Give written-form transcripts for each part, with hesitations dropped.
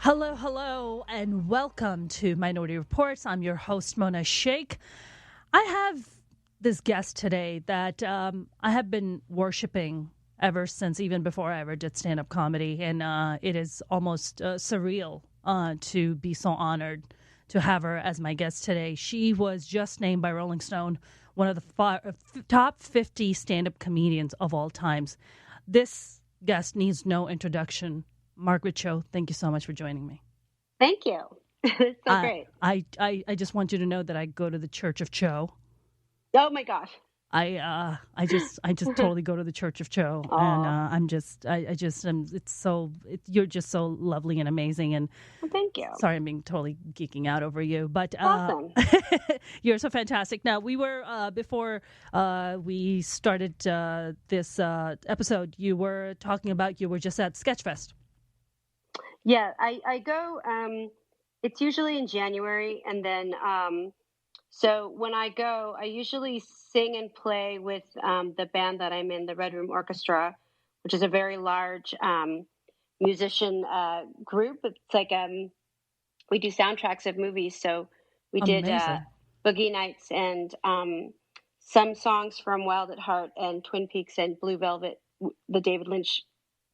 Hello, hello, and welcome to Minority Reports. I'm your host, Mona Sheikh. I have this guest today that I have been worshiping ever since, even before I ever did stand-up comedy, and it is almost surreal to be so honored to have her as my guest today. She was just named by Rolling Stone one of the top 50 stand-up comedians of all times. This guest needs no introduction. Margaret Cho, thank you so much for joining me. Thank you. It's so great. I just want you to know that I go to the Church of Cho. Oh my gosh. I just totally go to the Church of Cho, and you're just so lovely and amazing. And well, thank you. Sorry, I'm being totally geeking out over you, but awesome. You're so fantastic. Now we were before we started this episode. You were talking about you were just at Sketchfest. Yeah, I go. It's usually in January, and then so when I go, I usually sing and play with the band that I'm in, the Red Room Orchestra, which is a very large musician group. It's like we do soundtracks of movies. So we did Boogie Nights and some songs from Wild at Heart and Twin Peaks and Blue Velvet, the David Lynch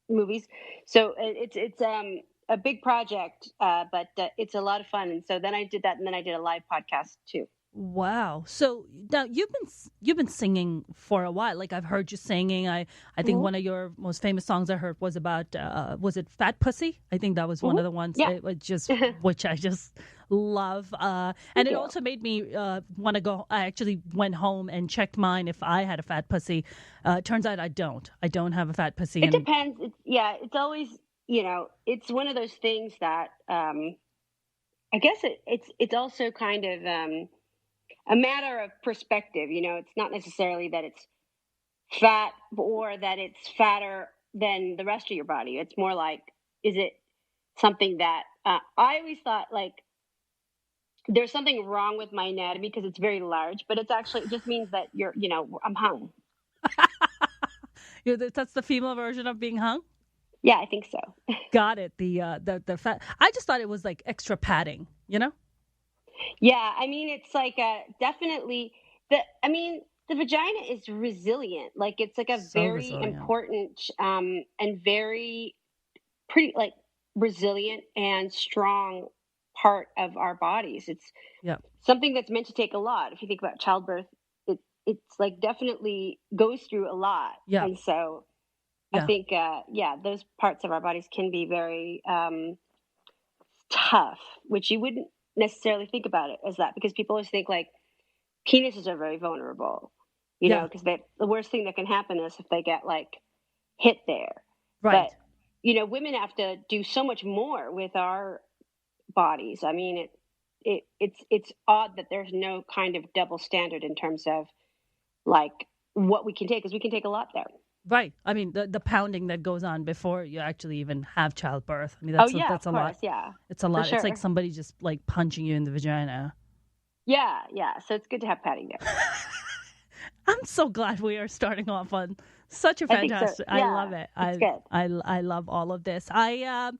movies. So it's a big project, but it's a lot of fun. And so then I did that, and then I did a live podcast too. Wow. So now you've been singing for a while. Like I've heard you singing. I think one of your most famous songs I heard was about was it Fat Pussy? I think that was one of the ones which I just love. And it also made me want to go. I actually went home and checked mine if I had a fat pussy. Turns out I don't. I don't have a fat pussy. It depends. It's always, it's one of those things that I guess it's also kind of a matter of perspective. It's not necessarily that it's fat or that it's fatter than the rest of your body. It's more like, is it something that I always thought like there's something wrong with my anatomy because it's very large, but it just means that I'm hung. That's the female version of being hung? Yeah, I think so. Got it. The fat. I just thought it was like extra padding, Yeah, I mean, it's like definitely the vagina is resilient. Like it's like a very important and very pretty like resilient and strong part of our bodies. It's something that's meant to take a lot. If you think about childbirth, it's like definitely goes through a lot. Yeah. And so I think, those parts of our bodies can be very tough, which you wouldn't necessarily think about it as that, because people always think like penises are very vulnerable, because the worst thing that can happen is if they get like hit there. Right. But, women have to do so much more with our bodies. I mean, it's odd that there's no kind of double standard in terms of like what we can take, because we can take a lot there. Right. I mean, the pounding that goes on before you actually even have childbirth. I mean, that's a lot. Yeah. It's a lot. Sure. It's like somebody just like punching you in the vagina. Yeah. Yeah. So it's good to have padding there. I'm so glad we are starting off on such a fantastic. I love it. It's good. I love all of this. I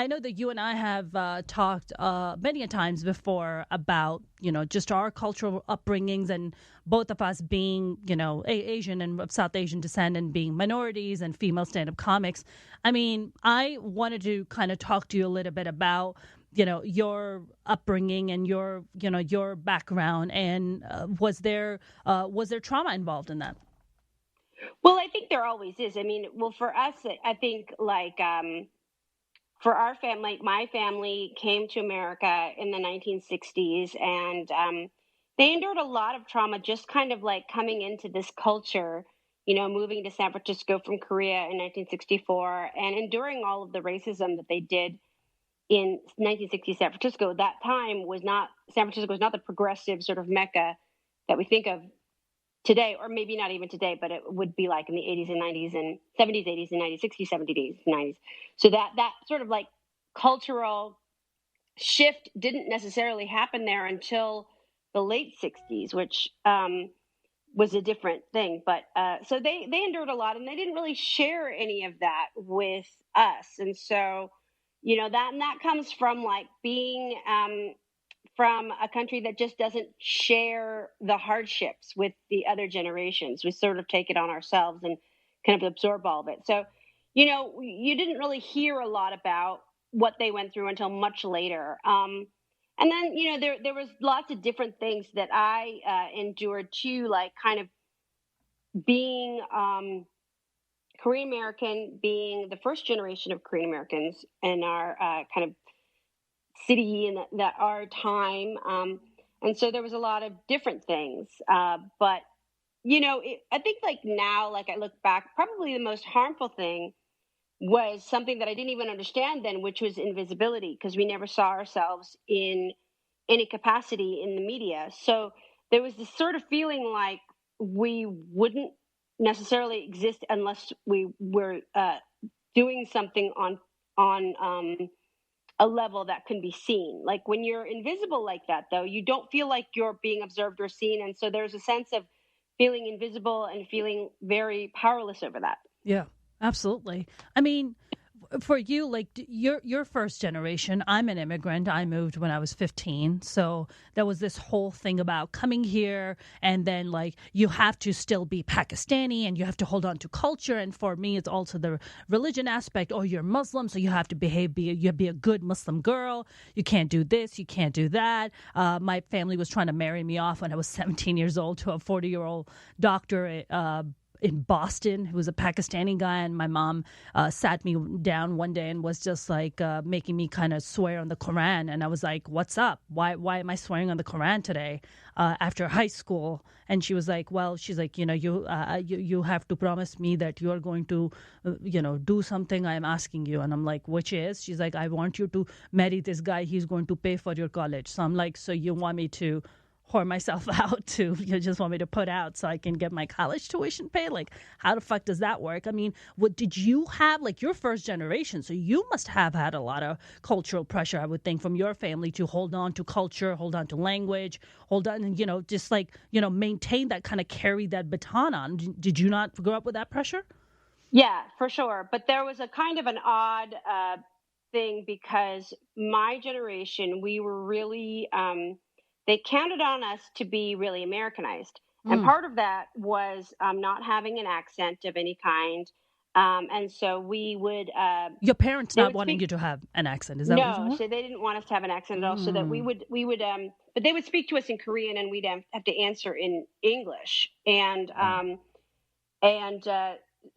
know that you and I have talked many a times before about just our cultural upbringings, and both of us being Asian and of South Asian descent and being minorities and female stand-up comics. I mean, I wanted to kind of talk to you a little bit about your upbringing and your background, and was there trauma involved in that? Well, I think there always is. I mean, for us, I think like for our family, my family came to America in the 1960s, and they endured a lot of trauma just kind of like coming into this culture, moving to San Francisco from Korea in 1964 and enduring all of the racism that they did in 1960 San Francisco. That time San Francisco was not the progressive sort of mecca that we think of today, or maybe not even today, but it would be like in the 80s and 90s and 70s, 80s and 90s, 60s, 70s, 90s. So that sort of like cultural shift didn't necessarily happen there until the late 60s, which was a different thing. But so they endured a lot, and they didn't really share any of that with us. And so, that comes from like being from a country that just doesn't share the hardships with the other generations. We sort of take it on ourselves and kind of absorb all of it. So, you didn't really hear a lot about what they went through until much later. And then, there was lots of different things that I endured too, like kind of being Korean American, being the first generation of Korean Americans in our kind of city in our time. And so there was a lot of different things. But, I think like now, like I look back, probably the most harmful thing was something that I didn't even understand then, which was invisibility, because we never saw ourselves in any capacity in the media. So there was this sort of feeling like we wouldn't necessarily exist unless we were doing something on a level that can be seen. Like when you're invisible like that, though, you don't feel like you're being observed or seen. And so there's a sense of feeling invisible and feeling very powerless over that. Yeah, absolutely. I mean, for you, like your first generation, I'm an immigrant. I moved when I was 15. So there was this whole thing about coming here and then like you have to still be Pakistani and you have to hold on to culture. And for me, it's also the religion aspect. Oh, you're Muslim, so you have to you be a good Muslim girl. You can't do this. You can't do that. My family was trying to marry me off when I was 17 years old to a 40-year-old doctor in Boston, who was a Pakistani guy, and my mom sat me down one day and was just like making me kind of swear on the Quran, and I was like, "What's up? Why am I swearing on the Quran today after high school?" And she was like, "Well, she's like, you have to promise me that you are going to, do something I am asking you." And I'm like, "Which is?" She's like, "I want you to marry this guy. He's going to pay for your college." So I'm like, "So you want me to whore myself out to, you just want me to put out so I can get my college tuition paid? Like, how the fuck does that work?" I mean, what did you have, like your first generation? So you must have had a lot of cultural pressure, I would think, from your family to hold on to culture, hold on to language, hold on, and, just like, maintain that, kind of carry that baton on. Did you not grow up with that pressure? Yeah, for sure. But there was a kind of an odd thing because my generation, we were really, they counted on us to be really Americanized. And part of that was not having an accent of any kind. And so we would. Your parents not wanting you to have an accent, is that what you're No, saying? so they didn't want us to have an accent at all. So that we would, but they would speak to us in Korean, and we'd have to answer in English. And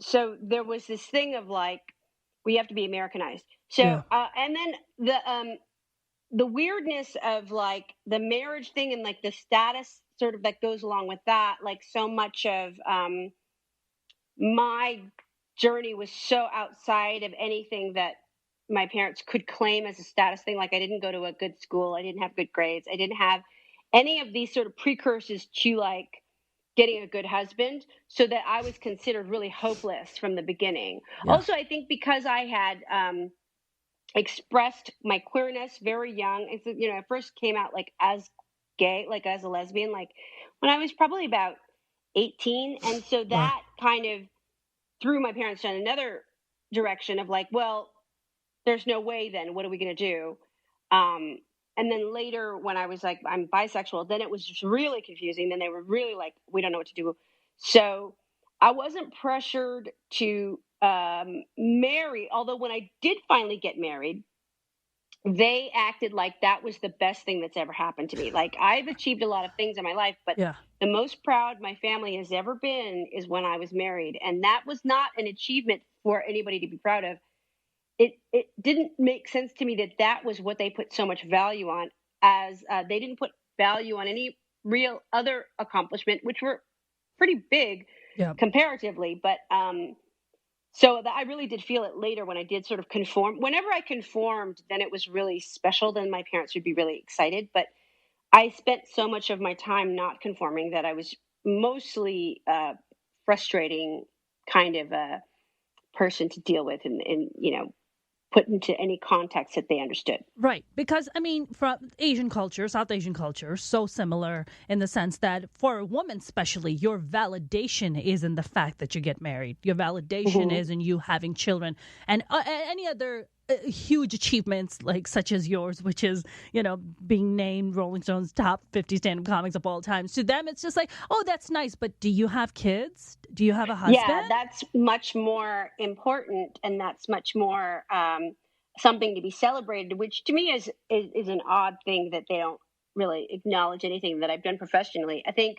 so there was this thing of like, we have to be Americanized. So Yeah. and then the weirdness of like the marriage thing and like the status sort of that goes along with that, like so much of my journey was so outside of anything that my parents could claim as a status thing. Like I didn't go to a good school, I didn't have good grades, I didn't have any of these sort of precursors to like getting a good husband, so that I was considered really hopeless from the beginning. Yeah. Also, I think because I had expressed my queerness very young. It's, I first came out like as gay, like as a lesbian, like when I was probably about 18. And so that kind of threw my parents in another direction of like, well, there's no way then, what are we going to do? And then later when I was like, I'm bisexual, then it was just really confusing. Then they were really like, we don't know what to do. So I wasn't pressured to marry, although when I did finally get married, they acted like that was the best thing that's ever happened to me. Like I've achieved a lot of things in my life, but the most proud my family has ever been is when I was married. And that was not an achievement for anybody to be proud of. It didn't make sense to me that was what they put so much value on, as they didn't put value on any real other accomplishment, which were pretty big comparatively. But so I really did feel it later when I did sort of conform. Whenever I conformed, then it was really special. Then my parents would be really excited. But I spent so much of my time not conforming that I was mostly frustrating kind of a person to deal with and put into any context that they understood. Right. Because, I mean, from Asian culture, South Asian culture, so similar in the sense that for a woman especially, your validation is in the fact that you get married. Your validation is in you having children. And any other huge achievements like such as yours, which is, being named Rolling Stone's top 50 stand-up comics of all time. To them, it's just like, oh, that's nice. But do you have kids? Do you have a husband? Yeah, that's much more important, and that's much more something to be celebrated, which to me is an odd thing that they don't really acknowledge anything that I've done professionally. I think,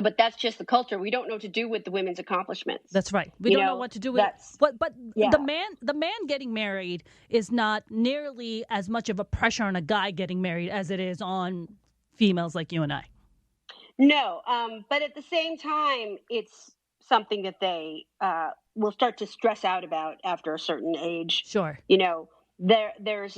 but that's just the culture. We don't know what to do with the women's accomplishments. That's right. We don't know what to do with it. But yeah. the man getting married is not nearly as much of a pressure on a guy getting married as it is on females like you and I. No, but at the same time, it's something that they will start to stress out about after a certain age. Sure. There's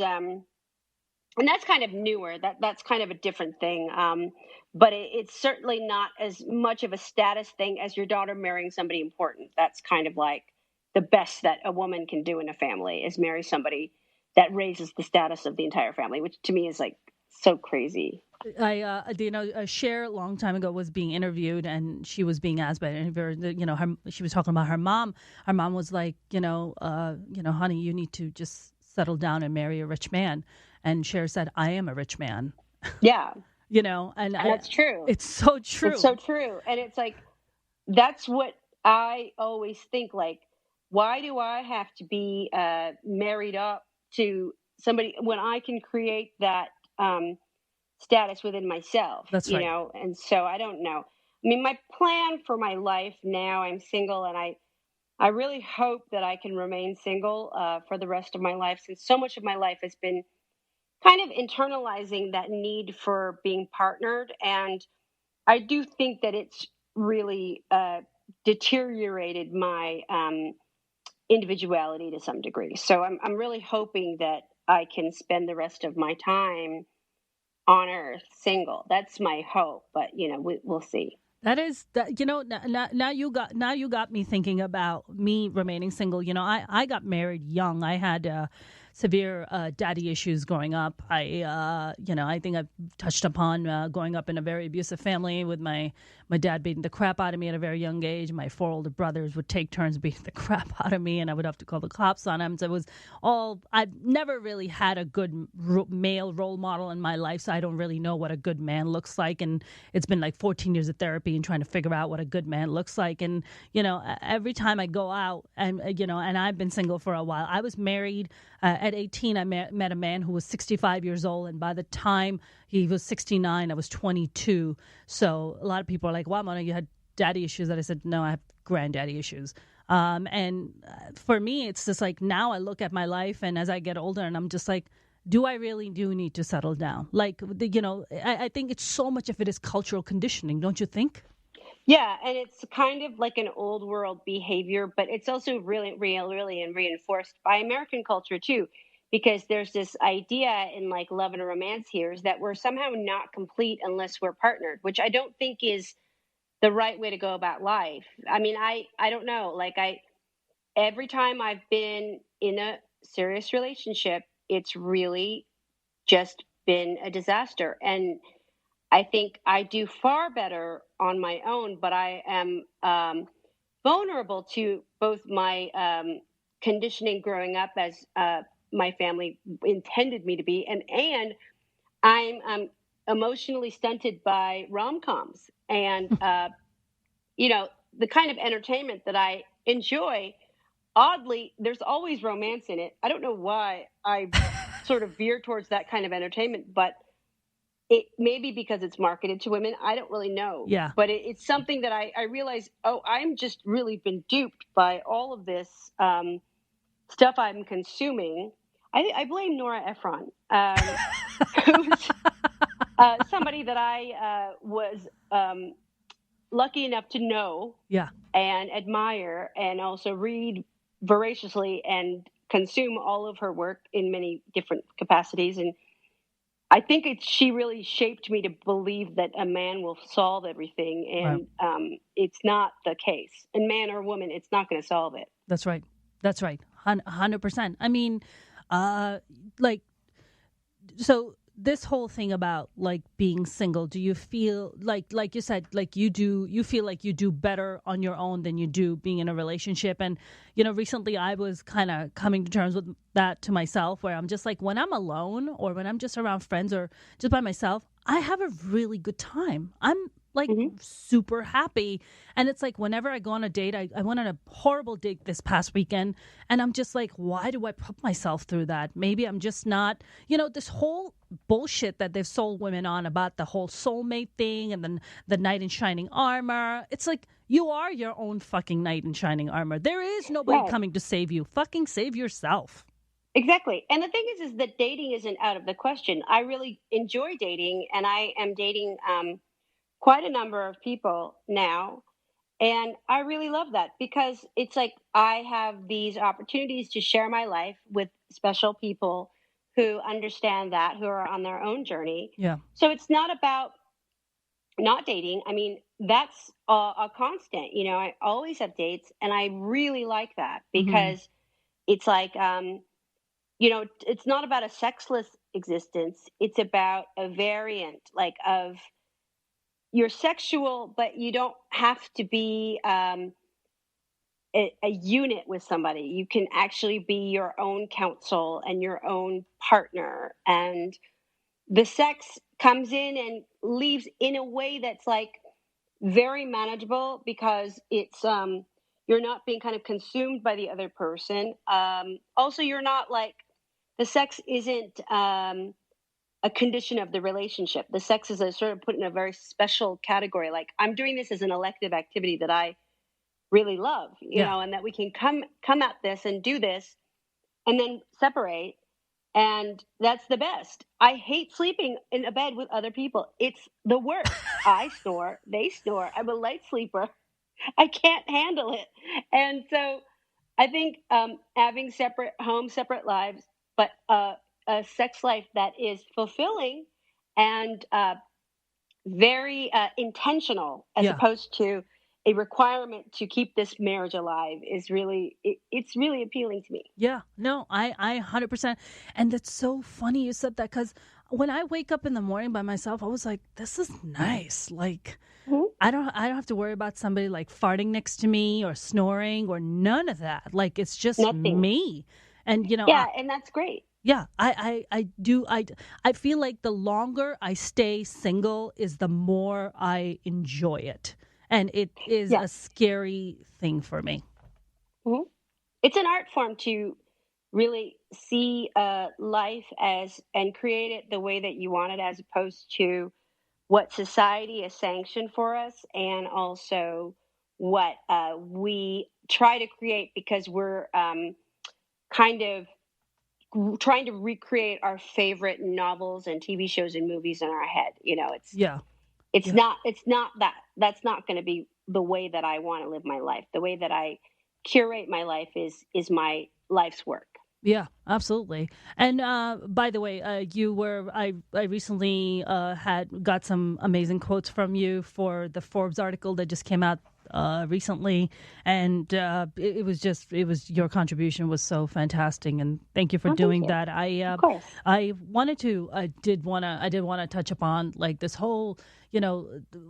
and that's kind of newer. That's kind of a different thing. But it's certainly not as much of a status thing as your daughter marrying somebody important. That's kind of like the best that a woman can do in a family is marry somebody that raises the status of the entire family, which to me is like so crazy. Cher a long time ago was being interviewed, and she was being asked by an interviewer. She was talking about her mom. Her mom was like, honey, you need to just settle down and marry a rich man. And Cher said, I am a rich man. Yeah. And that's true. It's so true. It's so true. And it's like, that's what I always think, like, why do I have to be married up to somebody when I can create that status within myself? That's right. And so I don't know. I mean, my plan for my life now, I'm single, and I really hope that I can remain single for the rest of my life, since so much of my life has been kind of internalizing that need for being partnered. And I do think that it's really deteriorated my individuality to some degree. So I'm really hoping that I can spend the rest of my time on Earth single. That's my hope, but we'll see. That is that. Now you got me thinking about me remaining single. I got married young. I had severe daddy issues growing up. I think I've touched upon growing up in a very abusive family with my dad beating the crap out of me at a very young age. My 4 older brothers would take turns beating the crap out of me, and I would have to call the cops on them. So it was I've never really had a good male role model in my life, so I don't really know what a good man looks like. And it's been like 14 years of therapy and trying to figure out what a good man looks like. And, every time I go out and I've been single for a while. I was married at 18. I met a man who was 65 years old, and by the time he was 69, I was 22. So a lot of people are like, wow, Mona, you had daddy issues. That I said, no, I have granddaddy issues. And for me, it's just like now I look at my life, and as I get older, and I'm just like, do I really need to settle down? Like, I think it's so much of it is cultural conditioning, don't you think? Yeah, and it's kind of like an old world behavior, but it's also really and reinforced by American culture too, because there's this idea in like love and romance here is that we're somehow not complete unless we're partnered, which I don't think is the right way to go about life. I mean, I don't know. Like every time I've been in a serious relationship, it's really just been a disaster. And I think I do far better on my own, but I am vulnerable to both my conditioning growing up as my family intended me to be, and I'm emotionally stunted by rom-coms. And, the kind of entertainment that I enjoy, oddly, there's always romance in it. I don't know why I sort of veer towards that kind of entertainment, but it may be because it's marketed to women. I don't really know. Yeah. But it's something that I realize, I'm just really been duped by all of this stuff I'm consuming. I blame Nora Ephron, who's somebody that I was lucky enough to know and admire, and also read voraciously and consume all of her work in many different capacities. And I think she really shaped me to believe that a man will solve everything. And it's not the case. And man or woman, it's not going to solve it. That's right. 100%. I mean, so this whole thing about like being single, do you feel like you said, like you feel like you do better on your own than you do being in a relationship? And, recently I was kind of coming to terms with that to myself, where I'm just like, when I'm alone or when I'm just around friends or just by myself, I have a really good time. I'm like super happy. And it's like whenever I go on a date, I went on a horrible date this past weekend, and I'm just like, why do I put myself through that? Maybe I'm just not, this whole bullshit that they've sold women on about the whole soulmate thing and then the knight in shining armor. It's like, you are your own fucking knight in shining armor. There is nobody coming to save you. Fucking save yourself. Exactly. And the thing is that dating isn't out of the question. I really enjoy dating, and I am dating quite a number of people now. And I really love that, because it's like I have these opportunities to share my life with special people who understand that, who are on their own journey. Yeah. So it's not about not dating. I mean, that's a constant. I always have dates, and I really like that, because it's like, it's not about a sexless existence. It's about a variant, like, of you're sexual, but you don't have to be a unit with somebody. You can actually be your own counsel and your own partner. And the sex comes in and leaves in a way that's like very manageable, because it's you're not being kind of consumed by the other person. Also, you're not like, the sex isn't a condition of the relationship. The sex is a sort of put in a very special category. Like, I'm doing this as an elective activity that I really love, you know, and that we can come at this and do this and then separate. And that's the best. I hate sleeping in a bed with other people. It's the worst. I snore, they snore. I'm a light sleeper. I can't handle it. And so I think having separate homes, separate lives, but a sex life that is fulfilling and very intentional, as opposed to a requirement to keep this marriage alive, is really, it's really appealing to me. Yeah, no, I 100%. And that's so funny you said that, because when I wake up in the morning by myself, I was like, this is nice. Like, I don't have to worry about somebody like farting next to me or snoring or none of that. Like, it's just me. And, and that's great. Yeah, I do. I feel like the longer I stay single is the more I enjoy it. And it is a scary thing for me. Mm-hmm. It's an art form to really see life as, and create it the way that you want it, as opposed to what society has sanctioned for us, and also what we try to create, because we're kind of trying to recreate our favorite novels and TV shows and movies in our head. It's not that. That's not going to be the way that I want to live my life. The way that I curate my life is my life's work. Yeah, absolutely. And by the way, I recently got some amazing quotes from you for the Forbes article that just came out recently, and it was your contribution was so fantastic, and thank you for doing that. I did want to touch upon like this whole,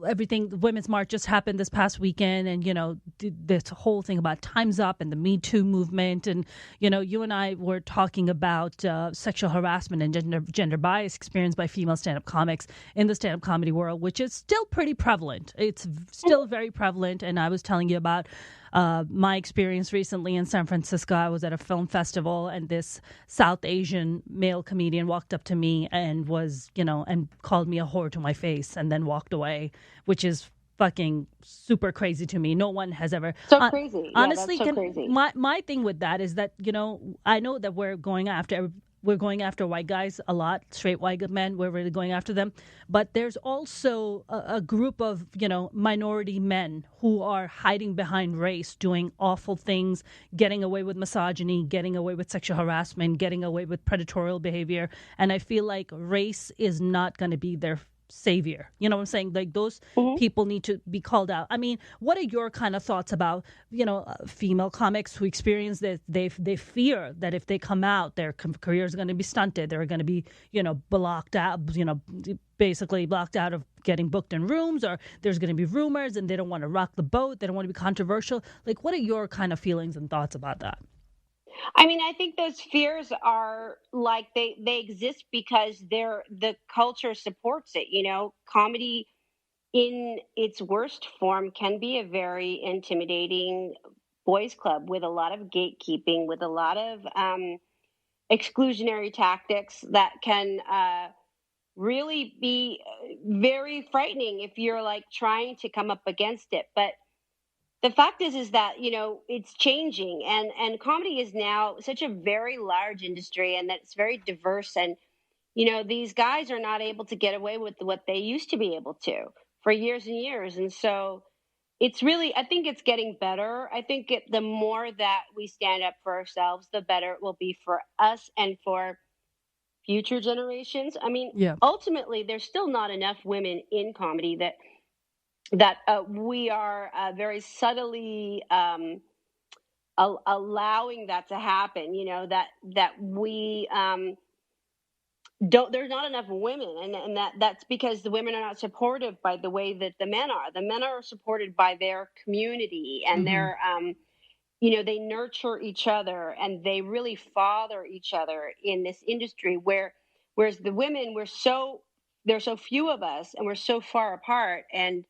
everything. The Women's March just happened this past weekend, and this whole thing about Time's Up and the Me Too movement, and you and I were talking about sexual harassment and gender bias experienced by female stand-up comics in the stand-up comedy world, which is still pretty prevalent. It's still very prevalent. And I was telling you about my experience recently in San Francisco. I was at a film festival, and this South Asian male comedian walked up to me and was, and called me a whore to my face, and then walked away, which is fucking super crazy to me. No one has ever. So crazy. Honestly, that's so crazy. My thing with that is that, I know that we're going after white guys a lot, straight white men. We're really going after them. But there's also a group of, minority men who are hiding behind race, doing awful things, getting away with misogyny, getting away with sexual harassment, getting away with predatory behavior. And I feel like race is not going to be their savior. You know what I'm saying? Like those people need to be called out. I mean, what are your kind of thoughts about, female comics who experience that they fear that if they come out, their career is going to be stunted. They're going to be, blocked out, basically blocked out of getting booked in rooms, or there's going to be rumors and they don't want to rock the boat. They don't want to be controversial. Like, what are your kind of feelings and thoughts about that? I mean, I think those fears are like they exist because the culture supports it. Comedy in its worst form can be a very intimidating boys' club with a lot of gatekeeping, with a lot of exclusionary tactics that can really be very frightening if you're like trying to come up against it. But the fact is that, it's changing, and comedy is now such a very large industry, and that it's very diverse. And, these guys are not able to get away with what they used to be able to for years and years. And so it's really, I think it's getting better. I think the more that we stand up for ourselves, the better it will be for us and for future generations. I mean, ultimately, there's still not enough women in comedy that we are very subtly allowing that to happen. That we don't. There's not enough women, and that's because the women are not supported by the way that the men are. The men are supported by their community, and they're they nurture each other, and they really father each other in this industry. Whereas the women, there's so few of us, and we're so far apart, and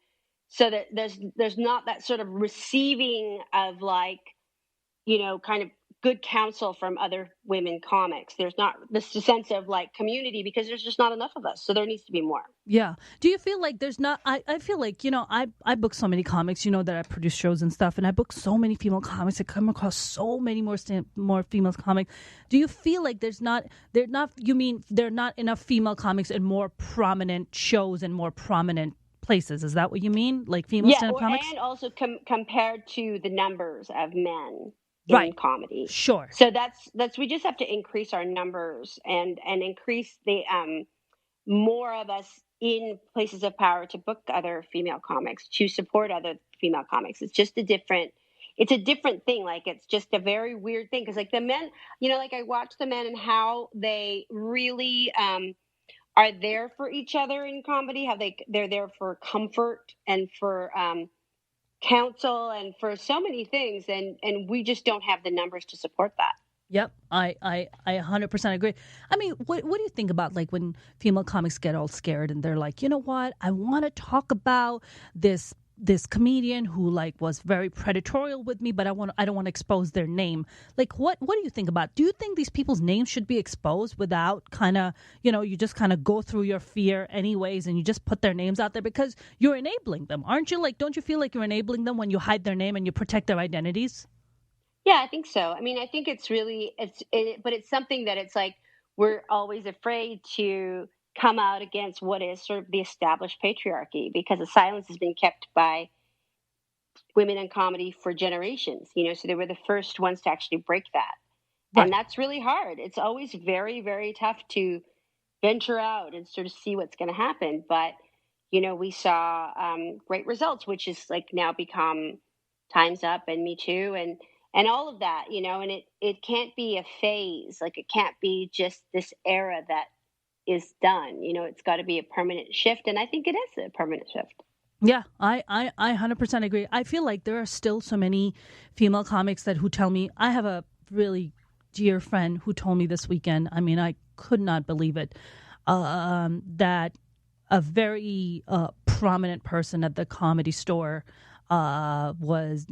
so that there's not that sort of receiving of kind of good counsel from other women comics. There's not this sense of community because there's just not enough of us. So there needs to be more. Yeah. Do you feel like there's not, I feel like, I book so many comics, that I produce shows and stuff, and I book so many female comics. I come across so many more female comics. Do you feel like there are not enough female comics in more prominent shows and more prominent places? Is that what you mean? Like female stand-up comics? And also compared to the numbers of men in comedy. Sure. So that's we just have to increase our numbers and increase the more of us in places of power to book other female comics, to support other female comics. It's just a different thing. Like, it's just a very weird thing because the men, I watch the men and how they really are there for each other in comedy, how they're there for comfort and for counsel and for so many things, and we just don't have the numbers to support that. Yep, I 100% agree. I mean, what do you think about when female comics get all scared and they're like, you know what, I want to talk about this comedian who was very predatorial with me, but I don't want to expose their name. What do you think about? Do you think these people's names should be exposed without kind of, you just kind of go through your fear anyways and you just put their names out there because you're enabling them, aren't you? Don't you feel like you're enabling them when you hide their name and you protect their identities? Yeah, I think so. I mean, I think it's really, but it's something that it's we're always afraid to come out against what is sort of the established patriarchy, because the silence has been kept by women in comedy for generations, so they were the first ones to actually break that. Right. And that's really hard. It's always very, very tough to venture out and sort of see what's going to happen. But, we saw great results, which is now become Time's Up and Me Too and all of that, and it can't be a phase. It can't be just this era that is done. It's got to be a permanent shift, and I think it is a permanent shift. Yeah, I 100% agree. I feel like there are still so many female comics who tell me. I have a really dear friend who told me this weekend, I mean, I could not believe it, that a very prominent person at the Comedy Store was,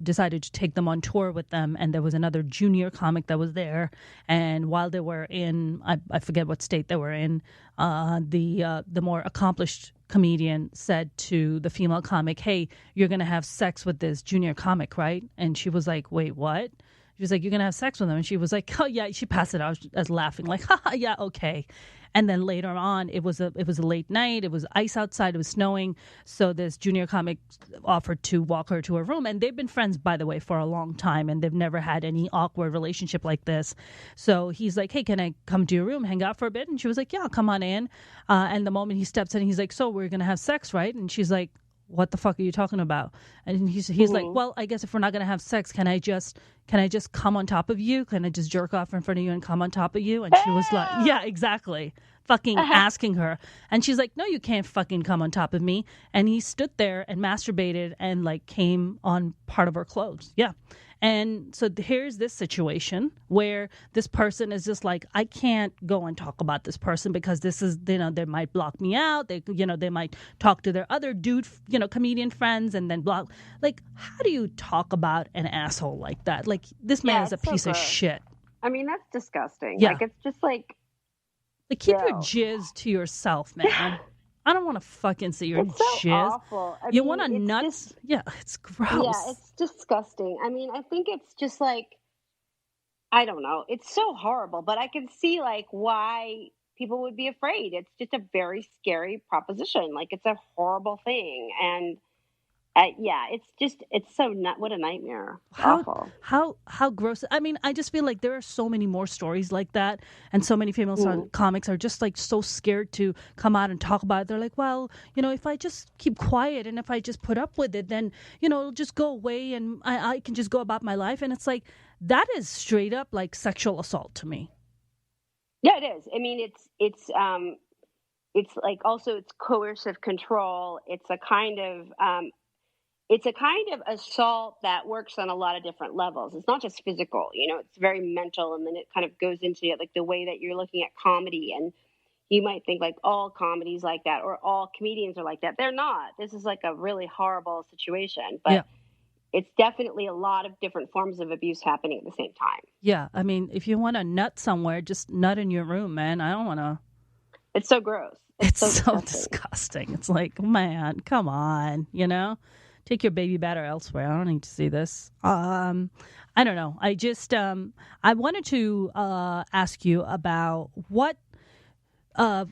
decided to take them on tour with them. And there was another junior comic that was there. And while they were in, I forget what state they were in, the more accomplished comedian said to the female comic, "Hey, you're going to have sex with this junior comic, right?" And she was like, "Wait, what?" She was like, "You're gonna have sex with him," and she was like, "Oh yeah." She passed it out as laughing, like, "Ha ha, yeah, okay." And then later on, it was a late night. It was ice outside. It was snowing. So this junior comic offered to walk her to her room, and they've been friends, by the way, for a long time, and they've never had any awkward relationship like this. So he's like, "Hey, can I come to your room, hang out for a bit?" And she was like, "Yeah, come on in." And the moment he steps in, he's like, "So we're gonna have sex, right?" And she's like, "What the fuck are you talking about?" And he's like, "Well, I guess if we're not gonna have sex, can I just come on top of you? Can I just jerk off in front of you and come on top of you?" And she was like, "Yeah, exactly." Fucking asking her. And she's like, "No, you can't fucking come on top of me." And he stood there and masturbated and like came on part of her clothes. Yeah. And so here's this situation where this person is just like, I can't go and talk about this person because this is, they might block me out. They might talk to their other dude, comedian friends and then block. Like, how do you talk about an asshole like that? Like, this man is a piece of shit. I mean, that's disgusting. Yeah. Like, it's just like keep your jizz to yourself, man. I don't want to fucking see your it's so jizz. Awful. You want to nuts? Yeah, it's gross. Yeah, it's disgusting. I mean, I think it's just like, I don't know. It's so horrible, but I can see like why people would be afraid. It's just a very scary proposition. Like, it's a horrible thing. And it's so what a nightmare. Awful. How gross. I mean, I just feel like there are so many more stories like that, and so many female comics are just like so scared to come out and talk about it. They're like, well, if I just keep quiet and if I just put up with it, then it'll just go away and I can just go about my life. And it's like, that is straight up like sexual assault to me. Yeah, it is. I mean, it's like also it's coercive control. It's a kind of assault that works on a lot of different levels. It's not just physical, it's very mental. And then it kind of goes into like the way that you're looking at comedy. And you might think like all comedies like that or all comedians are like that. They're not. This is like a really horrible situation. But it's definitely a lot of different forms of abuse happening at the same time. Yeah. I mean, if you want to nut somewhere, just nut in your room, man. I don't want to. It's so gross. It's so disgusting. It's like, man, come on, Take your baby batter elsewhere. I don't need to see this. I don't know. I just I wanted to ask you about what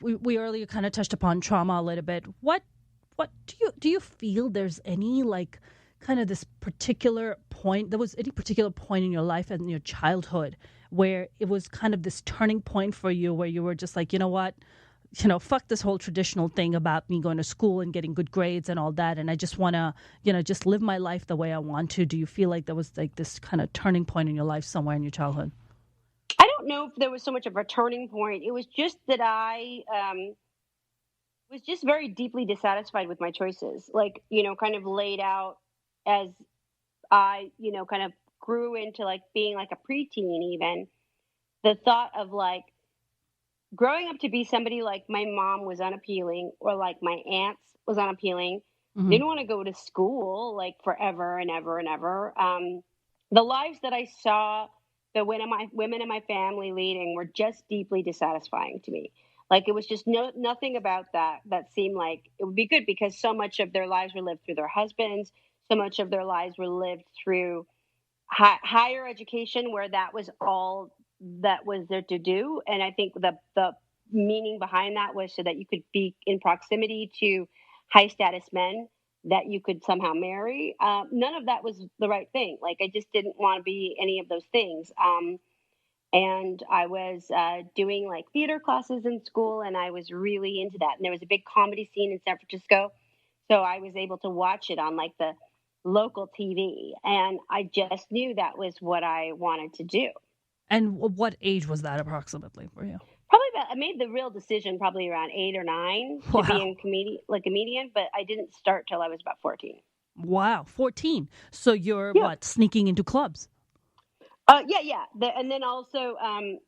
we earlier kind of touched upon trauma a little bit. What do you feel there's any like kind of this particular point? There was any particular point in your life and in your childhood where it was kind of this turning point for you, where you were just like, you know what? Fuck this whole traditional thing about me going to school and getting good grades and all that. And I just want to, just live my life the way I want to. Do you feel like there was like this kind of turning point in your life somewhere in your childhood? I don't know if there was so much of a turning point. It was just that I was just very deeply dissatisfied with my choices. Like, kind of laid out as I, kind of grew into like being like a preteen even. The thought of like, growing up to be somebody like my mom was unappealing or like my aunts was unappealing. Mm-hmm. Didn't want to go to school like forever and ever and ever. The lives that I saw the women in my family leading were just deeply dissatisfying to me. Like, it was just nothing about that seemed like it would be good, because so much of their lives were lived through their husbands. So much of their lives were lived through higher education, where that was all that was there to do. And I think the meaning behind that was so that you could be in proximity to high status men that you could somehow marry. None of that was the right thing. Like, I just didn't want to be any of those things. And I was doing like theater classes in school, and I was really into that. And there was a big comedy scene in San Francisco, so I was able to watch it on like the local TV. And I just knew that was what I wanted to do. And what age was that approximately for you? Probably I made the real decision probably around 8 or 9 to be a comedian, but I didn't start till I was about 14. Wow, 14. So you're sneaking into clubs? Yeah. And then also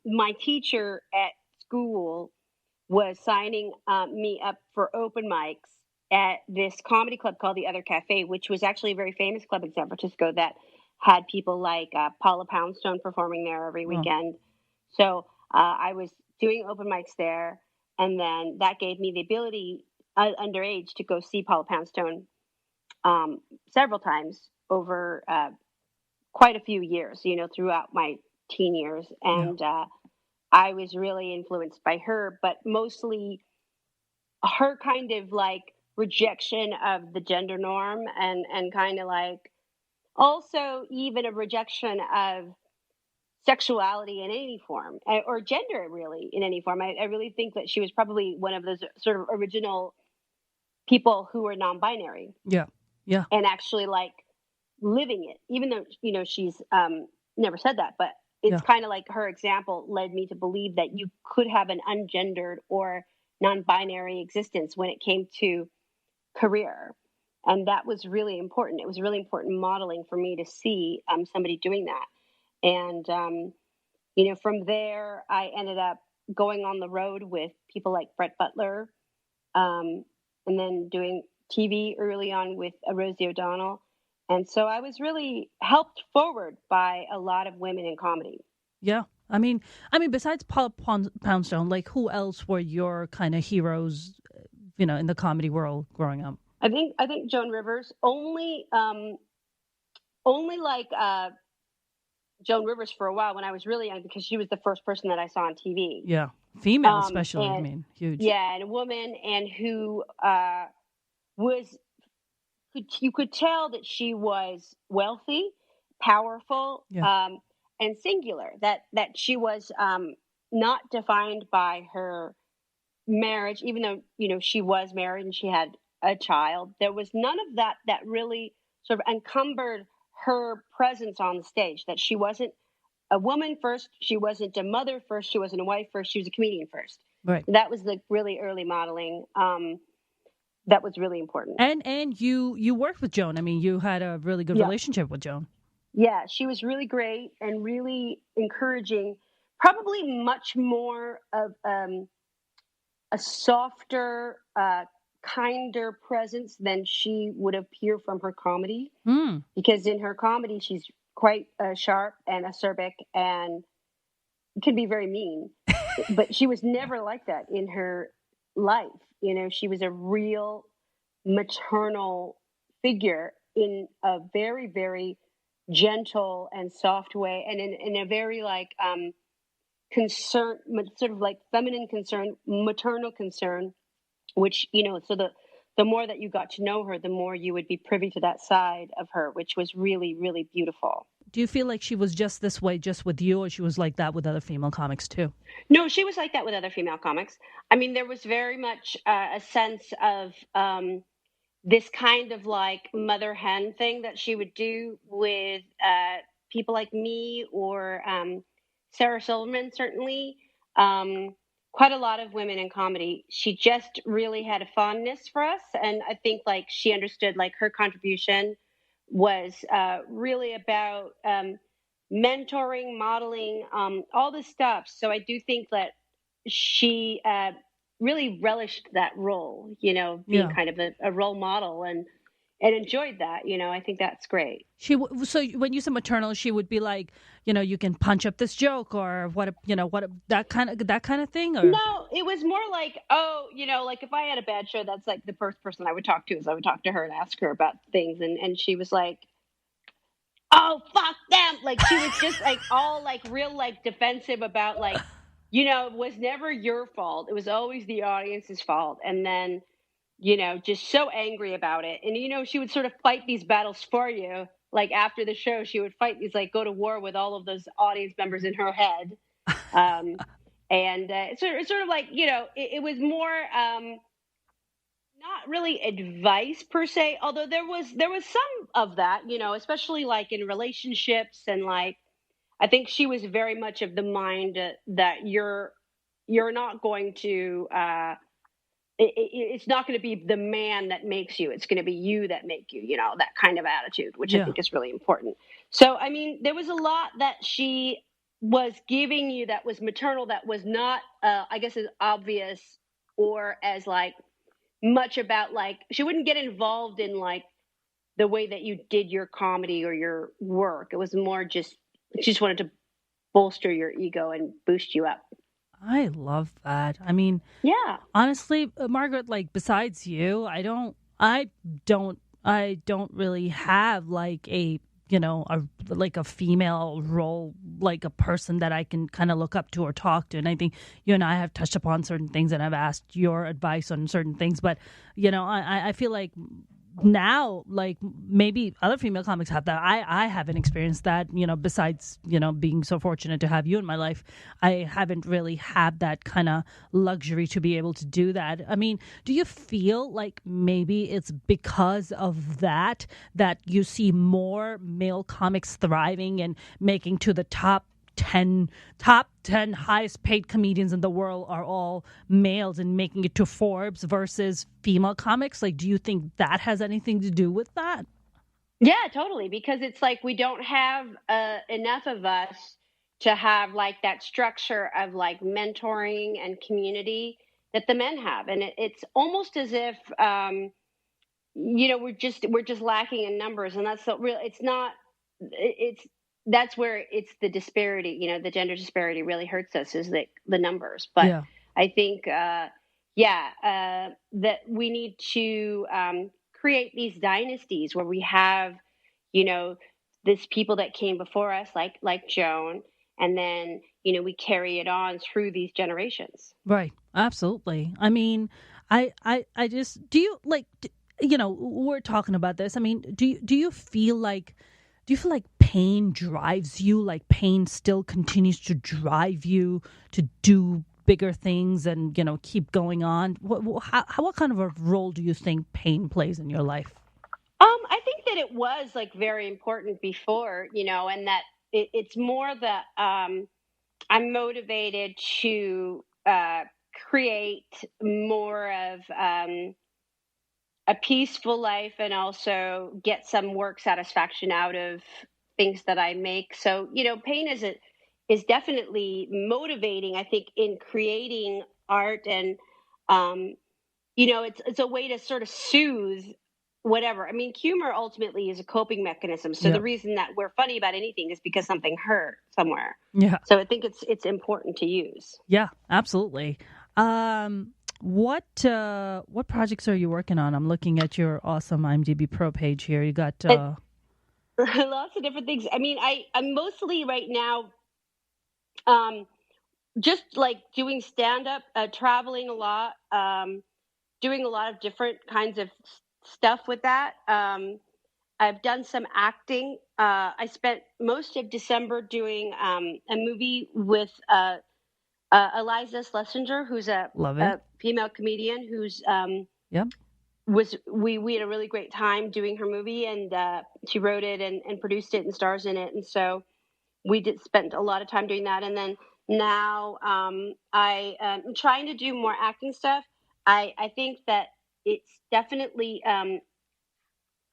my teacher at school was signing me up for open mics at this comedy club called The Other Cafe, which was actually a very famous club in San Francisco that had people like Paula Poundstone performing there every weekend. So I was doing open mics there, and then that gave me the ability underage to go see Paula Poundstone several times over quite a few years, throughout my teen years. Yeah. And I was really influenced by her, but mostly her kind of like rejection of the gender norm, and kind of like also even a rejection of sexuality in any form, or gender really in any form. I really think that she was probably one of those sort of original people who were non-binary. Yeah. Yeah. And actually like living it, even though, she's never said that, but it's Yeah. kind of like her example led me to believe that you could have an ungendered or non-binary existence when it came to career. And that was really important. It was really important modeling for me to see somebody doing that. And, from there, I ended up going on the road with people like Brett Butler, and then doing TV early on with Rosie O'Donnell. And so I was really helped forward by a lot of women in comedy. Yeah. I mean, besides Paula Poundstone, like who else were your kind of heroes, in the comedy world growing up? I think Joan Rivers, only like Joan Rivers for a while when I was really young, because she was the first person that I saw on TV. Yeah. Female, especially. Huge. Yeah, and a woman, and who you could tell that she was wealthy, powerful, Yeah. and singular. That she was not defined by her marriage, even though she was married and she had a child. There was none of that really sort of encumbered her presence on the stage. That she wasn't a woman first, she wasn't a mother first, she wasn't a wife first, she was a comedian first. Right. That was the really early modeling. That was really important. And you worked with Joan. I mean, you had a really good relationship with Joan. Yeah, she was really great and really encouraging. Probably much more of a softer, kinder presence than she would appear from her comedy. Because in her comedy, she's quite sharp and acerbic and can be very mean. But she was never like that in her life. She was a real maternal figure in a very, very gentle and soft way, and in a very like concern, sort of like feminine concern, maternal concern, which, so the more that you got to know her, the more you would be privy to that side of her, which was really, really beautiful. Do you feel like she was just this way just with you, or she was like that with other female comics too? No, she was like that with other female comics. I mean, there was very much a sense of this kind of like mother hen thing that she would do with people like me, or Sarah Silverman, certainly. Quite a lot of women in comedy. She just really had a fondness for us. And I think like she understood like her contribution was really about mentoring, modeling, all this stuff. So I do think that she really relished that role, being kind of a role model, and enjoyed that. I think that's great. So when you said maternal, she would be like, you can punch up this joke, or that kind of thing. Or no, it was more like, like if I had a bad show, that's like the first person I would talk to. Is I would talk to her and ask her about things, and she was like, oh fuck them, like she was just like all like real like defensive about like, it was never your fault, it was always the audience's fault, and then just so angry about it. And, she would sort of fight these battles for you. Like after the show, she would fight these, like go to war with all of those audience members in her head. And it's sort of like, it was more not really advice per se, although there was some of that, especially like in relationships. And like, I think she was very much of the mind that you're not going to, it's not going to be the man that makes you. It's going to be you that make you, that kind of attitude, which I think is really important. So, I mean, there was a lot that she was giving you that was maternal, that was not, I guess, as obvious or as like much about like, she wouldn't get involved in like the way that you did your comedy or your work. It was more just, she just wanted to bolster your ego and boost you up. I love that. I mean, yeah. Honestly, Margaret, like besides you, I don't really have like a like a female role, like a person that I can kind of look up to or talk to. And I think you and I have touched upon certain things, and I've asked your advice on certain things. But I feel like now, like maybe other female comics have that. I haven't experienced that, besides, being so fortunate to have you in my life. I haven't really had that kind of luxury to be able to do that. I mean, do you feel like maybe it's because of that you see more male comics thriving and making to the top 10 highest paid comedians in the world are all males and making it to Forbes versus female comics? Like, do you think that has anything to do with that? Yeah, totally. Because it's like we don't have enough of us to have like that structure of like mentoring and community that the men have, and it's almost as if we're just lacking in numbers, and that's the real. It's not. It's that's where it's the disparity. The gender disparity really hurts us, is the numbers. But Yeah. I think, that we need to create these dynasties where we have, this people that came before us, like Joan, and then we carry it on through these generations. Right. Absolutely. I mean, I just, do you like, we're talking about this. I mean, do you feel like pain drives you? Like pain still continues to drive you to do bigger things and, keep going on? What kind of a role do you think pain plays in your life? I think that it was like very important before, and that it's more that I'm motivated to create more of a peaceful life, and also get some work satisfaction out of things that I make. So, pain is definitely motivating, I think, in creating art, and it's a way to sort of soothe whatever. I mean, humor ultimately is a coping mechanism. So the Yep. reason that we're funny about anything is because something hurt somewhere. Yeah. So I think it's important to use. Yeah, absolutely. What projects are you working on? I'm looking at your awesome IMDb Pro page here. You got Lots of different things. I mean, I'm mostly right now just like doing stand up, traveling a lot, doing a lot of different kinds of stuff with that. I've done some acting. I spent most of December doing a movie with Eliza Schlesinger, who's love it. a female comedian who's Yep. we had a really great time doing her movie, and she wrote it and produced it and stars in it, and so we did spend a lot of time doing that. And then now I am trying to do more acting stuff. I think that it's definitely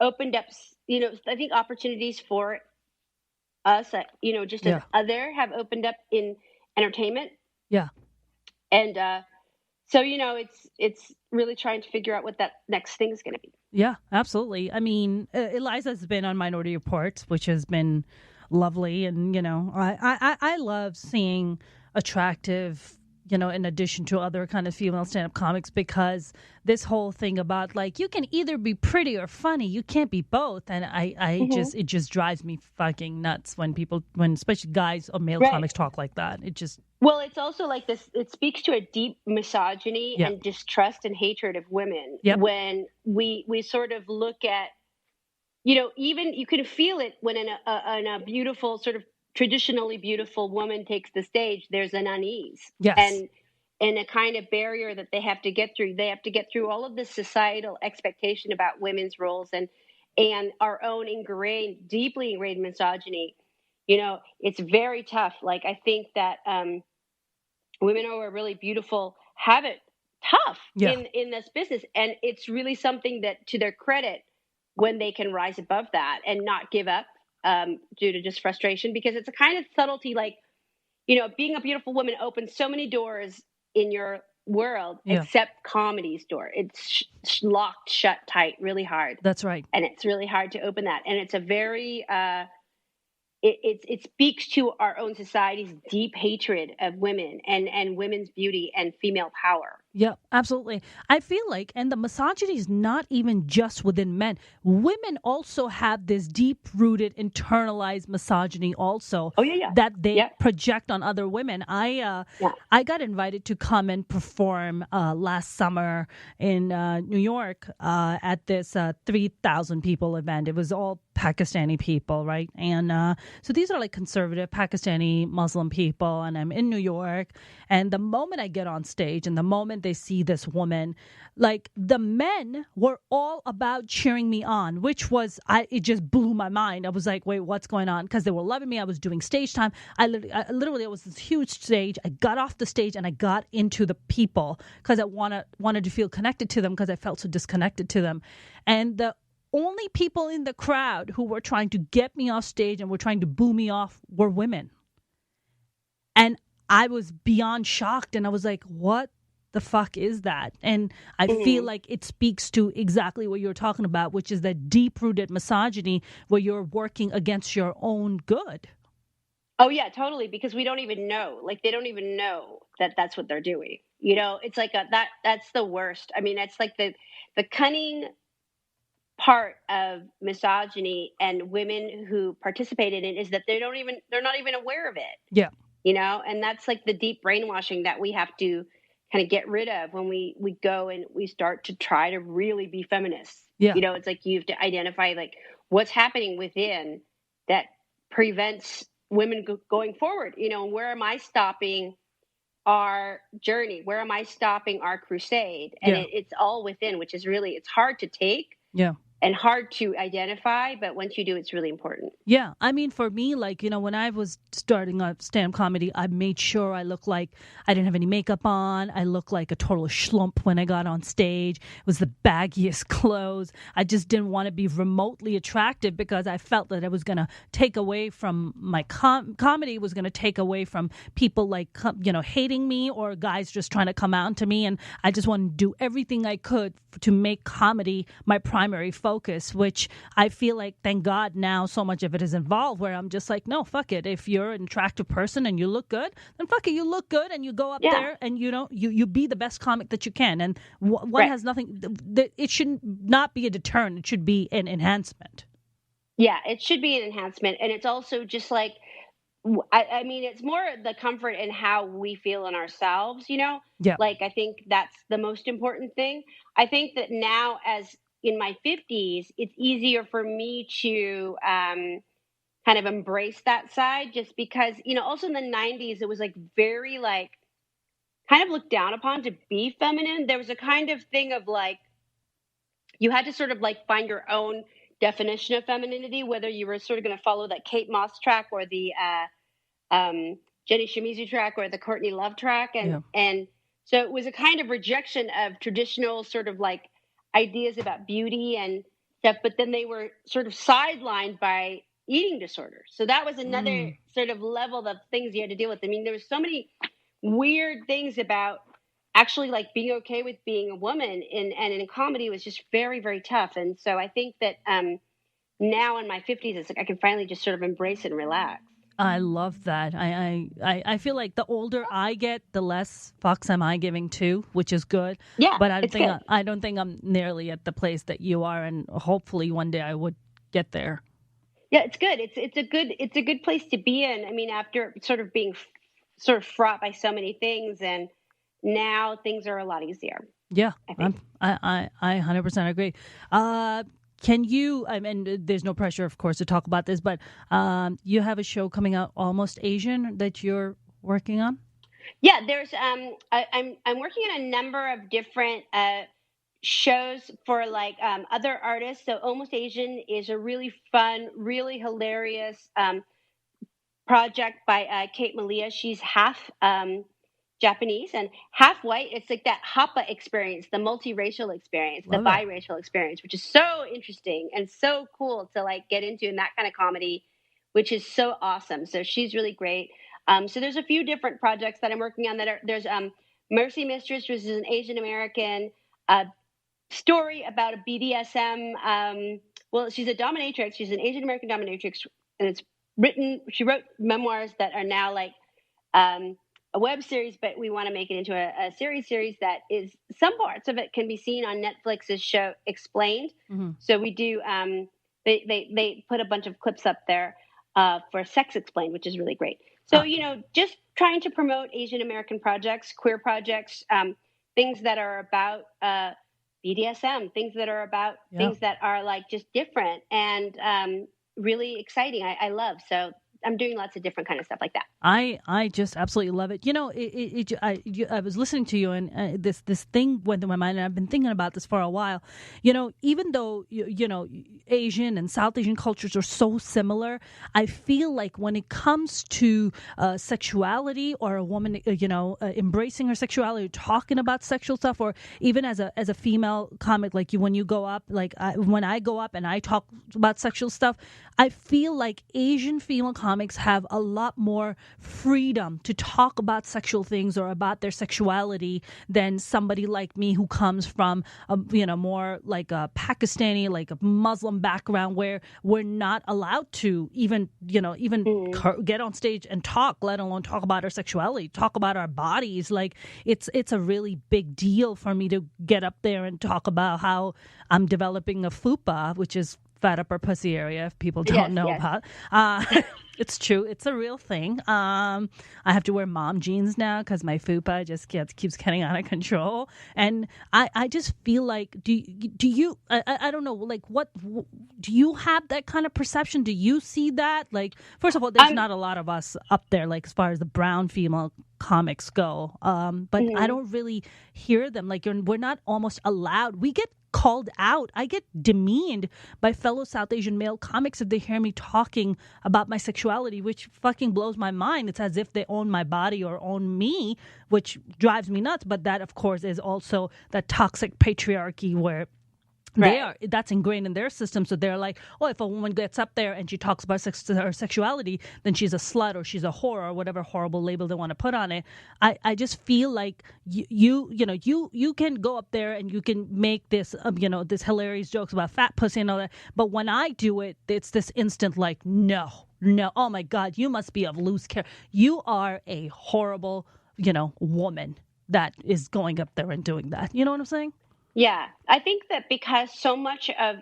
opened up, I think opportunities for us, just as Yeah. other have opened up in entertainment. Yeah. And so, it's really trying to figure out what that next thing is going to be. Yeah, absolutely. I mean, Eliza's been on Minority Reports, which has been lovely. And, I love seeing attractive, in addition to other kind of female stand-up comics, because this whole thing about like, you can either be pretty or funny, you can't be both. And it just drives me fucking nuts when especially guys or male Right. comics talk like that. It just, Well, it's also like this, it speaks to a deep misogyny Yeah. and distrust and hatred of women. Yep. When we sort of look at, even you can feel it when in a beautiful, sort of traditionally beautiful woman takes the stage, there's an unease. Yes. And a kind of barrier that they have to get through. They have to get through all of this societal expectation about women's roles and our own deeply ingrained misogyny. It's very tough. Like, I think that women who are really beautiful have it tough Yeah. in this business. And it's really something that, to their credit, when they can rise above that and not give up due to just frustration, because it's a kind of subtlety, like, being a beautiful woman opens so many doors in your world, Yeah. except comedy's door. It's locked shut tight really hard. That's right. And it's really hard to open that. And it's a very, it speaks to our own society's deep hatred of women and women's beauty and female power. Yeah, absolutely. I feel like, and the misogyny is not even just within men. Women also have this deep rooted, internalized misogyny also Oh yeah, yeah, that they yeah, project on other women. yeah. I got invited to come and perform last summer in New York at this 3,000 people event. It was all Pakistani people, right? And so these are like conservative Pakistani Muslim people, and I'm in New York. And the moment I get on stage and the moment they see this woman, like the men were all about cheering me on, which was, it just blew my mind. I was like, wait, what's going on? Because they were loving me. I was doing stage time. Literally, it was this huge stage. I got off the stage and I got into the people because I wanted to feel connected to them because I felt so disconnected to them. And the only people in the crowd who were trying to get me off stage and were trying to boo me off were women. And I was beyond shocked, and I was like, what the fuck is that? And I feel like it speaks to exactly what you're talking about, which is that deep-rooted misogyny where you're working against your own good. Oh yeah, totally. Because we don't even know. Like they don't even know that that's what they're doing. You know, it's like that's the worst. I mean, that's like the cunning part of misogyny and women who participate in it is that they're not even aware of it. Yeah. You know, and that's like the deep brainwashing that we have to kind of get rid of when we go and we start to try to really be feminists. Yeah. You know, it's like you have to identify like what's happening within that prevents women going forward. You know, where am I stopping our journey? Where am I stopping our crusade? And Yeah. it's all within, which is really, it's hard to take Yeah. and hard to identify, but once you do, it's really important. Yeah. I mean, for me, like, when I was starting up stand-up comedy, I made sure I looked like I didn't have any makeup on. I looked like a total schlump when I got on stage. It was the baggiest clothes. I just didn't want to be remotely attractive because I felt that it was going to take away from my comedy, was going to take away from people like, hating me or guys just trying to come out to me. And I just wanted to do everything I could to make comedy my primary focus, which I feel like, thank God, now so much of it is involved where I'm just like, no, fuck it. If you're an attractive person and you look good, then fuck it, you look good and you go up there and you be the best comic that you can. And one has nothing. It should not be a deterrent. It should be an enhancement. Yeah, it should be an enhancement, and it's also just like I mean, it's more the comfort in how we feel in ourselves, you know? Yeah. Like, I think that's the most important thing. I think that now, as in my 50s, it's easier for me to kind of embrace that side just because, also in the 90s, it was like very, like, kind of looked down upon to be feminine. There was a kind of thing of like, you had to sort of like find your own definition of femininity, whether you were sort of going to follow that Kate Moss track or the Jenny Shimizu track or the Courtney Love track. And so it was a kind of rejection of traditional sort of like ideas about beauty and stuff, but then they were sort of sidelined by eating disorders. So that was another sort of level of things you had to deal with. I mean, there was so many weird things about actually like being okay with being a woman and in comedy was just very, very tough. And so I think that now in my 50s, it's like I can finally just sort of embrace it and relax. I love that. I feel like the older I get, the less fucks am I giving too, which is good. Yeah, but I don't think I'm nearly at the place that you are, and hopefully one day I would get there. Yeah, it's good. It's a good place to be in. I mean, after sort of being sort of fraught by so many things, and now things are a lot easier. Yeah, I 100% agree. Can you, I mean, there's no pressure, of course, to talk about this, but you have a show coming out, Almost Asian, that you're working on? Yeah, there's, I'm working on a number of different shows for like other artists. So Almost Asian is a really fun, really hilarious project by Kate Malia. She's half Japanese and half white. It's like that Hapa experience, the multiracial experience, the biracial experience, which is so interesting and so cool to like get into in that kind of comedy, which is so awesome. So she's really great. So there's a few different projects that I'm working on there's Mercy Mistress, which is an Asian American story about a BDSM. Well, she's a dominatrix. She's an Asian American dominatrix, and she wrote memoirs that are now like a web series, but we want to make it into a series that is, some parts of it can be seen on Netflix's show Explained. Mm-hmm. So we do, they put a bunch of clips up there for Sex Explained, which is really great. So, just trying to promote Asian American projects, queer projects, things that are about BDSM, things that are about things that are like just different and really exciting. I love. So I'm doing lots of different kind of stuff like that. I just absolutely love it. I was listening to you, and this thing went through my mind, and I've been thinking about this for a while. Even though Asian and South Asian cultures are so similar, I feel like when it comes to sexuality, or a woman, embracing her sexuality, talking about sexual stuff, or even as a female comic, like when you go up, when I go up and I talk about sexual stuff, I feel like Asian female comics have a lot more freedom to talk about sexual things or about their sexuality than somebody like me who comes from more like a Pakistani, like a Muslim background, where we're not allowed to even get on stage and talk, let alone talk about our sexuality, talk about our bodies. Like it's a really big deal for me to get up there and talk about how I'm developing a fupa, which is fat upper pussy area, if people don't know about. It's true. It's a real thing. I have to wear mom jeans now because my fupa just keeps getting out of control. And I just feel like, do you, I don't know, like what, do you have that kind of perception? Do you see that? Like, first of all, there's not a lot of us up there, like as far as the brown female comics go. But I don't really hear them. Like we're not almost allowed. We get called out. I get demeaned by fellow South Asian male comics if they hear me talking about my sexuality, which fucking blows my mind. It's as if they own my body or own me, which drives me nuts. But that, of course, is also that toxic patriarchy where that's ingrained in their system. So they're like, oh, if a woman gets up there and she talks about her sexuality, then she's a slut or she's a whore or whatever horrible label they want to put on it. I just feel like you can go up there and you can make this this hilarious jokes about fat pussy and all that, but when I do it, it's this instant like no, oh my God, you must be of loose care. You are a horrible woman that is going up there and doing that. You know what I'm saying? Yeah, I think that because so much of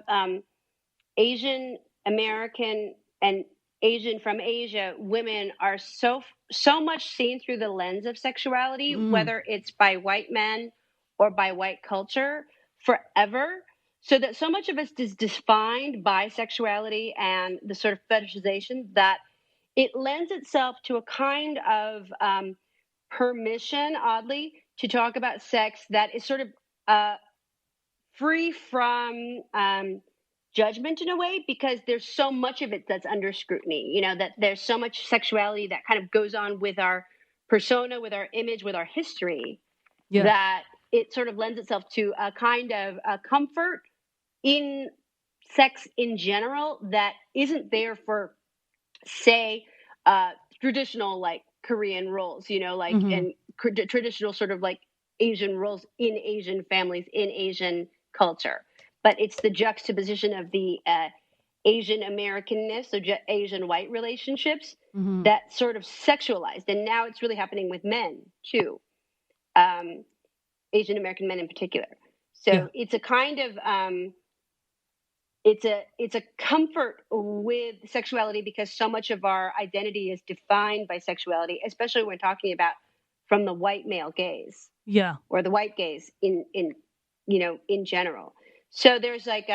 Asian American and Asian from Asia women are so much seen through the lens of sexuality, whether it's by white men or by white culture forever, so that so much of us is defined by sexuality and the sort of fetishization that it lends itself to a kind of permission, oddly, to talk about sex that is sort of free from judgment in a way, because there's so much of it that's under scrutiny, that there's so much sexuality that kind of goes on with our persona, with our image, with our history, that it sort of lends itself to a kind of a comfort in sex in general that isn't there for, say, traditional like Korean roles, and traditional sort of like Asian roles in Asian families, in Asian culture. But it's the juxtaposition of the Asian Americanness, so Asian white relationships that sort of sexualized. And now it's really happening with men too, Asian American men in particular. So it's a kind of, it's a comfort with sexuality because so much of our identity is defined by sexuality, especially when talking about from the white male gaze. Yeah. Or the white gaze in in general. So there's like,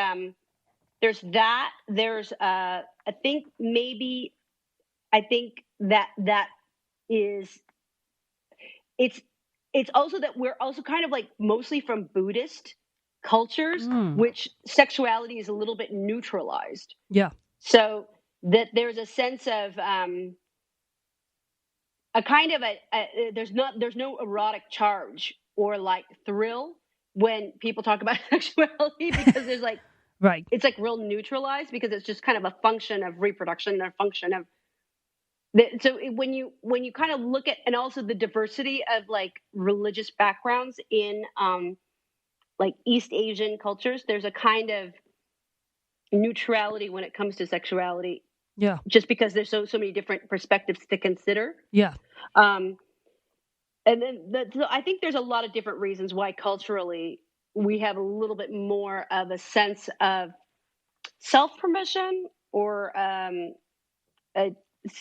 there's that, there's, I think that is, it's also that we're also kind of like mostly from Buddhist cultures, which sexuality is a little bit neutralized. Yeah. So that there's a sense of, a kind of there's no erotic charge or like thrill when people talk about sexuality, because there's like, it's like real neutralized because it's just kind of a function of reproduction, a function of so when you kind of look at, and also the diversity of like religious backgrounds in like East Asian cultures, there's a kind of neutrality when it comes to sexuality. Yeah. Just because there's so many different perspectives to consider. Yeah. And then so I think there's a lot of different reasons why culturally we have a little bit more of a sense of self-permission, or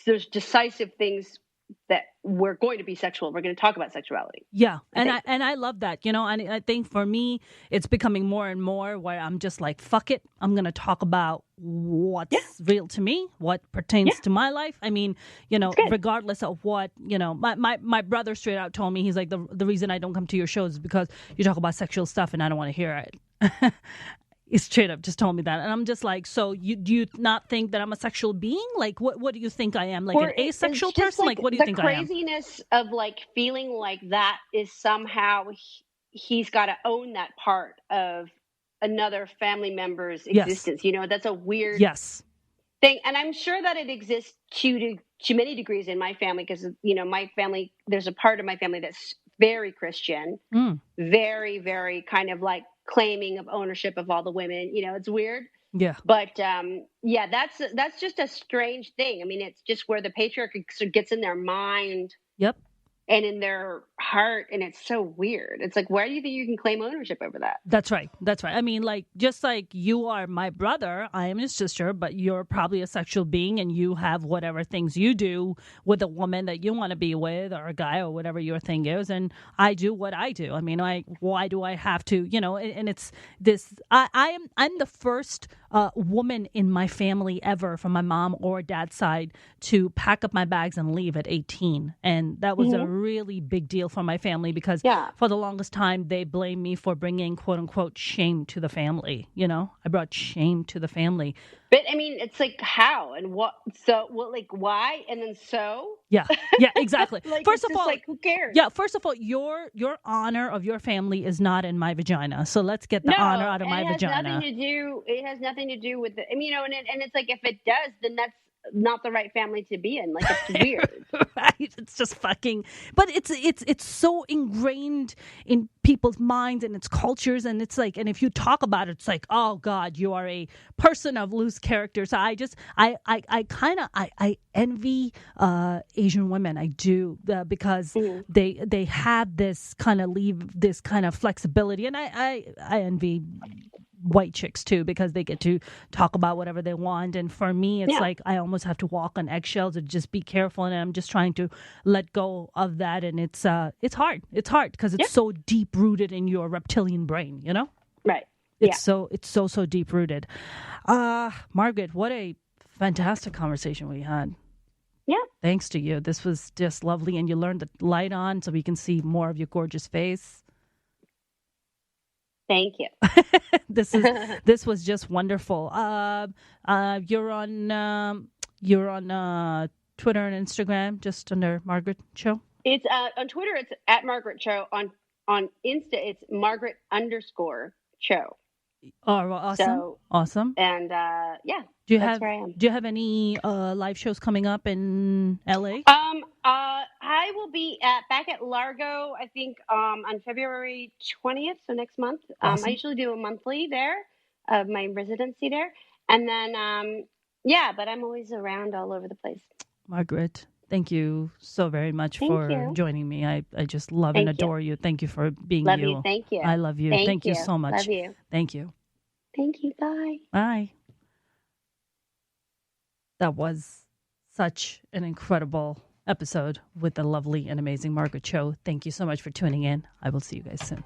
there's decisive things that we're going to be sexual. We're going to talk about sexuality. Yeah. And I love that, and I think for me, it's becoming more and more where I'm just like, fuck it. I'm going to talk about what's real to me, what pertains to my life. I mean, regardless of what, my brother straight out told me, he's like, the reason I don't come to your shows is because you talk about sexual stuff and I don't want to hear it. He straight up just told me that. And I'm just like, so do you not think that I'm a sexual being? Like, what do you think I am? Like an asexual person? Like, what do you think I am? The craziness of like feeling like that is somehow he's got to own that part of another family member's existence. That's a weird thing. And I'm sure that it exists to many degrees in my family, because, my family, there's a part of my family that's very Christian, very, very kind of like claiming of ownership of all the women. It's weird. Yeah. But that's just a strange thing. I mean, it's just where the patriarchy gets in their mind. Yep. And in their heart, and it's so weird. It's like, why do you think you can claim ownership over that? That's right. I mean, like, just like you are my brother, I am his sister, but you're probably a sexual being, and you have whatever things you do with a woman that you want to be with, or a guy, or whatever your thing is, and I do what I do. I mean, why do I have to, and it's this, I'm the first woman in my family ever, from my mom or dad's side, to pack up my bags and leave at 18. And that was a really big deal for my family, because for the longest time they blamed me for bringing quote unquote shame to the family. I brought shame to the family. But I mean, it's like, how and what? So what? Like, why? And then so? Yeah, exactly. Like, first of all, like, who cares? Yeah, first of all, your honor of your family is not in my vagina. So let's get the honor out of my vagina. It has nothing to do with it. I mean, and it's like, if it does, then that's not the right family to be in. Like, it's weird. Right? It's just fucking, but it's so ingrained in people's minds and its cultures, and it's like, and if you talk about it, it's like, oh God, you are a person of loose character. So I envy Asian women. I do, because they have this kind of flexibility, and I envy white chicks too, because they get to talk about whatever they want. And for me, it's like I almost have to walk on eggshells and just be careful. And I'm just trying to let go of that. And it's hard. It's hard because it's so deep rooted in your reptilian brain, Right. It's so deep rooted. Margaret, what a fantastic conversation we had. Yeah. Thanks to you. This was just lovely. And you learned the light on so we can see more of your gorgeous face. Thank you. This was just wonderful. You're on Twitter and Instagram, just under Margaret Cho. It's on Twitter. It's at Margaret Cho. On Insta, it's Margaret_Cho. Oh, well, awesome! So, awesome. And that's where I am. Do you have any live shows coming up in LA? I will be back at Largo, I think, on February 20th, so next month. Awesome. I usually do a monthly there of my residency there. And then, but I'm always around all over the place. Margaret, thank you so very much for joining me. I just love and adore you. Thank you for being you. Love you. Thank you. I love you. Thank you so much. Love you. Thank you. Thank you. Bye. Bye. That was such an incredible episode with the lovely and amazing Margaret Cho. Thank you so much for tuning in. I will see you guys soon.